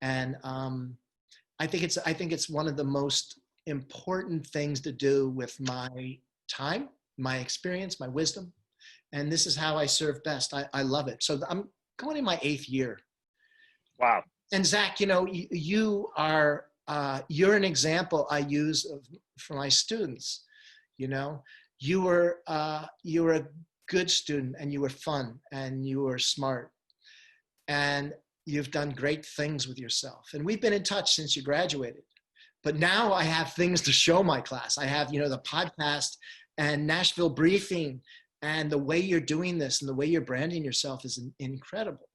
And I think it's one of the most important things to do with my time, my experience, my wisdom. And this is how I serve best. I love it. So I'm going in my 8th year. Wow. And Zach, you know, you are, you're an example I use for my students. You know, you were a good student, and you were fun, and you were smart, and you've done great things with yourself. And we've been in touch since you graduated. But now I have things to show my class. I have, you know, the podcast and Nashville briefing, and the way you're doing this and the way you're branding yourself is incredible.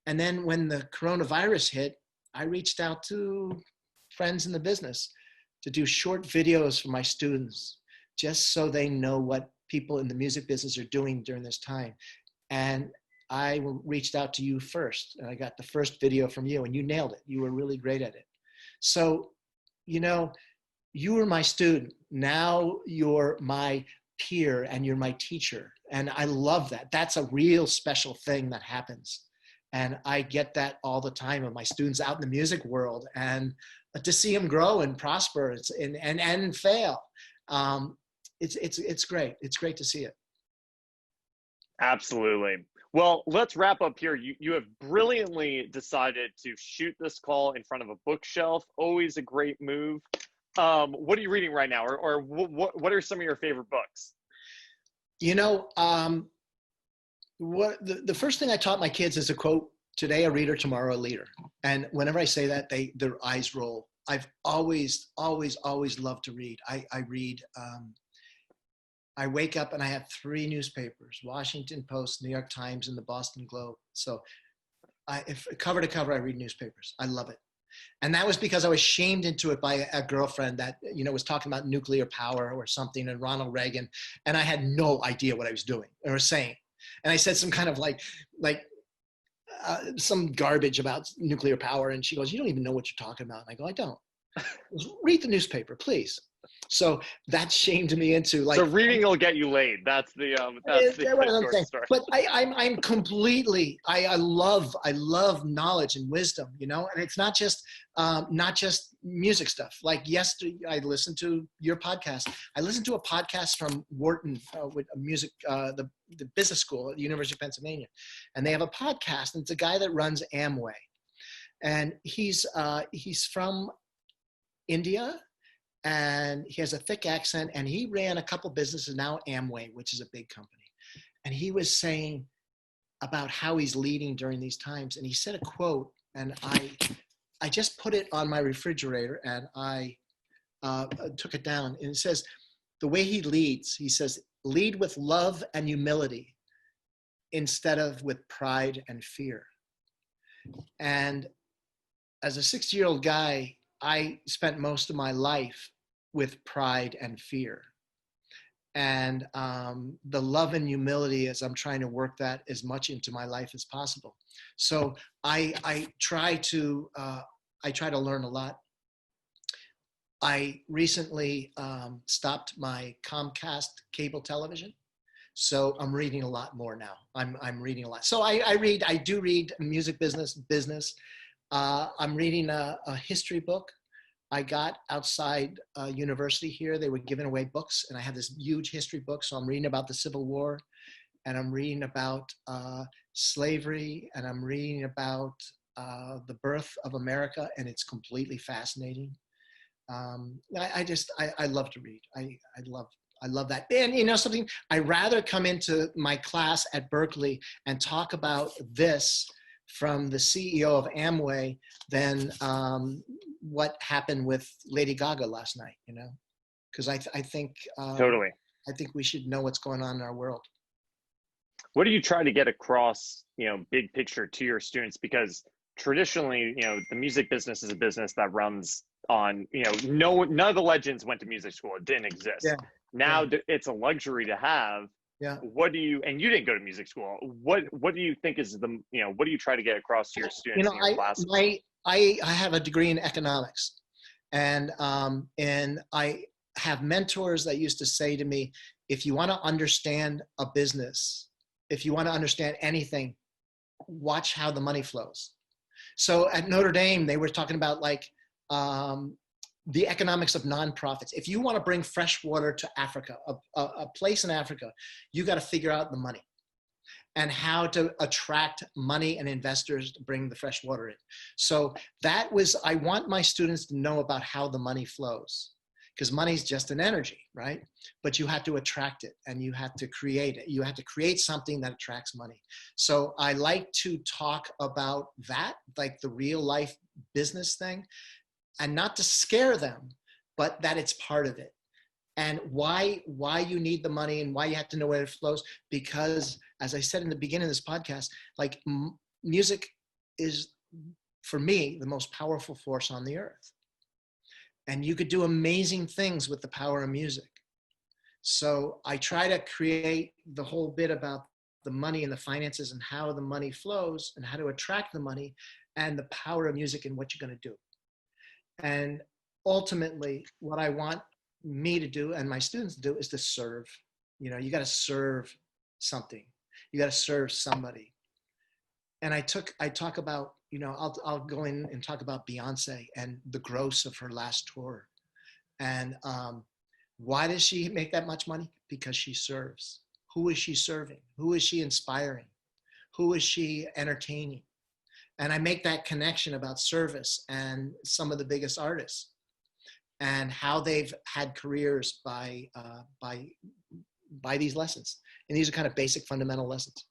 And then when the coronavirus hit, I reached out to friends in the business to do short videos for my students, just so they know what people in the music business are doing during this time. And I reached out to you first, and I got the first video from you, and you nailed it. You were really great at it. So, you know, you were my student. Now you're my peer, and you're my teacher. And I love that. That's a real special thing that happens. And I get that all the time of my students out in the music world, and to see them grow and prosper and fail. It's great. It's great to see it. Absolutely. Well, let's wrap up here. You have brilliantly decided to shoot this call in front of a bookshelf. Always a great move. What are you reading right now? Or what are some of your favorite books? You know, what the first thing I taught my kids is a quote: "Today a reader, tomorrow a leader." And whenever I say that, their eyes roll. I've always loved to read. I read. I wake up and I have 3 newspapers: Washington Post, New York Times, and the Boston Globe. So if cover to cover, I read newspapers. I love it. And that was because I was shamed into it by a girlfriend that, you know, was talking about nuclear power or something, and Ronald Reagan. And I had no idea what I was doing or saying. And I said some kind of like some garbage about nuclear power. And she goes, "You don't even know what you're talking about." And I go, "I don't." "Read the newspaper, please." So that shamed me into like. So reading will get you laid. That's the short story. But I'm completely. I love knowledge and wisdom, you know. And it's not just music stuff. Like yesterday, I listened to your podcast. I listened to a podcast from Wharton with music, the business school at the University of Pennsylvania, and they have a podcast. And it's a guy that runs Amway, and he's from India, and he has a thick accent, and he ran a couple businesses, now Amway, which is a big company. And he was saying about how he's leading during these times. And he said a quote, and I just put it on my refrigerator, and I took it down. And it says, the way he leads, he says, "Lead with love and humility instead of with pride and fear." And as a 60-year-old guy, I spent most of my life with pride and fear. And the love and humility, as I'm trying to work that as much into my life as possible. So I try to learn a lot. I recently stopped my Comcast cable television, so I'm reading a lot more now. I'm reading a lot. So I do read music business. I'm reading a history book I got outside university here. They were giving away books, and I have this huge history book. So I'm reading about the Civil War, and I'm reading about slavery, and I'm reading about the birth of America, and it's completely fascinating. I love to read. I love that. And you know something, I'd rather come into my class at Berklee and talk about this from the CEO of Amway than what happened with Lady Gaga last night, you know? Because I think Totally. I think we should know what's going on in our world. What do you try to get across, you know, big picture to your students? Because traditionally, you know, the music business is a business that runs on, you know, none of the legends went to music school. It didn't exist. Yeah. Now it's a luxury to have. Yeah. And you didn't go to music school. What do you think is what do you try to get across to your students in your classes? I have a degree in economics, and I have mentors that used to say to me, if you want to understand a business, if you want to understand anything, watch how the money flows. So at Notre Dame, they were talking about like the economics of nonprofits. If you want to bring fresh water to Africa, a place in Africa, you got to figure out the money and how to attract money and investors to bring the fresh water in. So that was, I want my students to know about how the money flows, because money is just an energy, right? But you have to attract it and you have to create it. You have to create something that attracts money. So I like to talk about that, like the real life business thing, and not to scare them, but that it's part of it. And why you need the money and why you have to know where it flows. Because as I said in the beginning of this podcast, like music is, for me, the most powerful force on the earth. And you could do amazing things with the power of music. So I try to create the whole bit about the money and the finances and how the money flows and how to attract the money and the power of music and what you're going to do. And ultimately, what I want me to do and my students to do is to serve. You know, you got to serve something. You got to serve somebody. And I talk about, you know, I'll go in and talk about Beyonce and the gross of her last tour. And why does she make that much money? Because she serves. Who is she serving? Who is she inspiring? Who is she entertaining? And I make that connection about service and some of the biggest artists and how they've had careers by these lessons. And these are kind of basic fundamental lessons.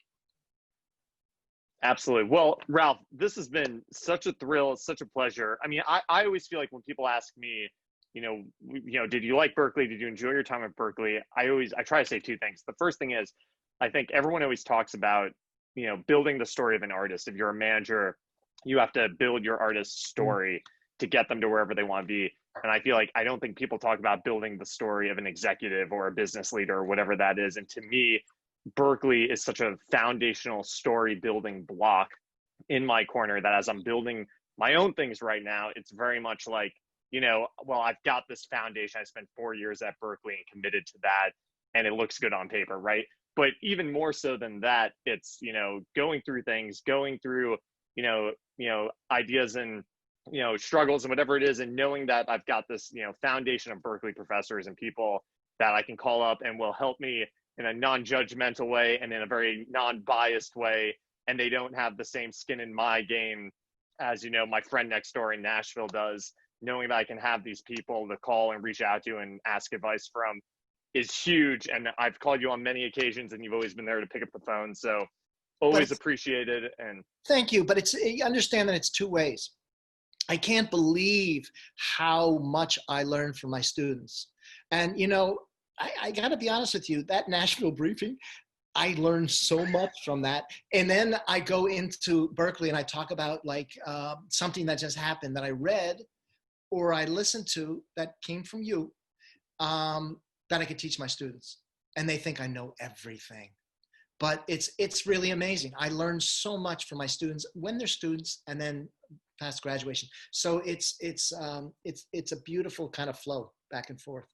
Absolutely. Well, Ralph, this has been such a thrill. It's such a pleasure. I mean, I always feel like when people ask me, you know, did you like Berklee? Did you enjoy your time at Berklee? I try to say two things. The first thing is, I think everyone always talks about, you know, building the story of an artist. If you're a manager, you have to build your artist's story to get them to wherever they want to be. And I feel like I don't think people talk about building the story of an executive or a business leader or whatever that is. And to me, Berklee is such a foundational story building block in my corner that as I'm building my own things right now, it's very much like, you know, well, I've got this foundation. I spent 4 years at Berklee and committed to that, and it looks good on paper, right? But even more so than that, it's, you know, going through things, going through, you know, ideas and, you know, struggles and whatever it is, and knowing that I've got this, you know, foundation of Berklee professors and people that I can call up and will help me in a non-judgmental way and in a very non-biased way. And they don't have the same skin in my game as, you know, my friend next door in Nashville does. Knowing that I can have these people to call and reach out to and ask advice from is huge. And I've called you on many occasions and you've always been there to pick up the phone. So always appreciated. And thank you. But you understand that it's two ways. I can't believe how much I learned from my students. And, you know, I got to be honest with you, that Nashville briefing, I learned so much from that. And then I go into Berklee and I talk about like something that just happened that I read or I listened to that came from you that I could teach my students. And they think I know everything. But it's really amazing. I learned so much from my students when they're students and then past graduation. So it's a beautiful kind of flow back and forth.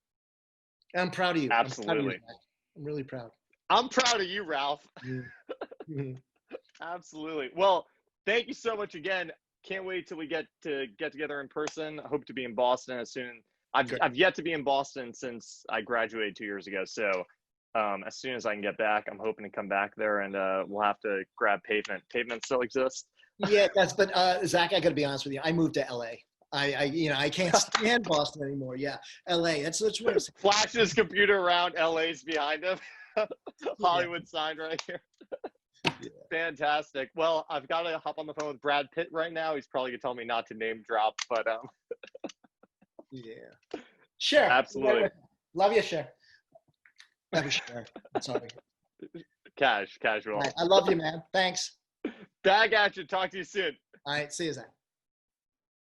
And I'm proud of you. Absolutely. I'm really proud. I'm proud of you, Ralph. Mm-hmm. Absolutely. Well, thank you so much again. Can't wait till we get together in person. I hope to be in Boston as soon. I've yet to be in Boston since I graduated 2 years ago. So as soon as I can get back, I'm hoping to come back there and we'll have to grab Pavement. Pavement still exists. Yeah, but Zach, I got to be honest with you. I moved to LA. I can't stand Boston anymore. Yeah, LA. That's what I'm saying. Flash his computer around. LA's behind him. Hollywood sign right here. Yeah. Fantastic. Well, I've got to hop on the phone with Brad Pitt right now. He's probably gonna tell me not to name drop, but yeah. Sure. Absolutely. Love you, Cher. Love you, Cher. I'm sorry. Casual. Right, I love you, man. Thanks. Back at you. Talk to you soon. All right. See you, Zach.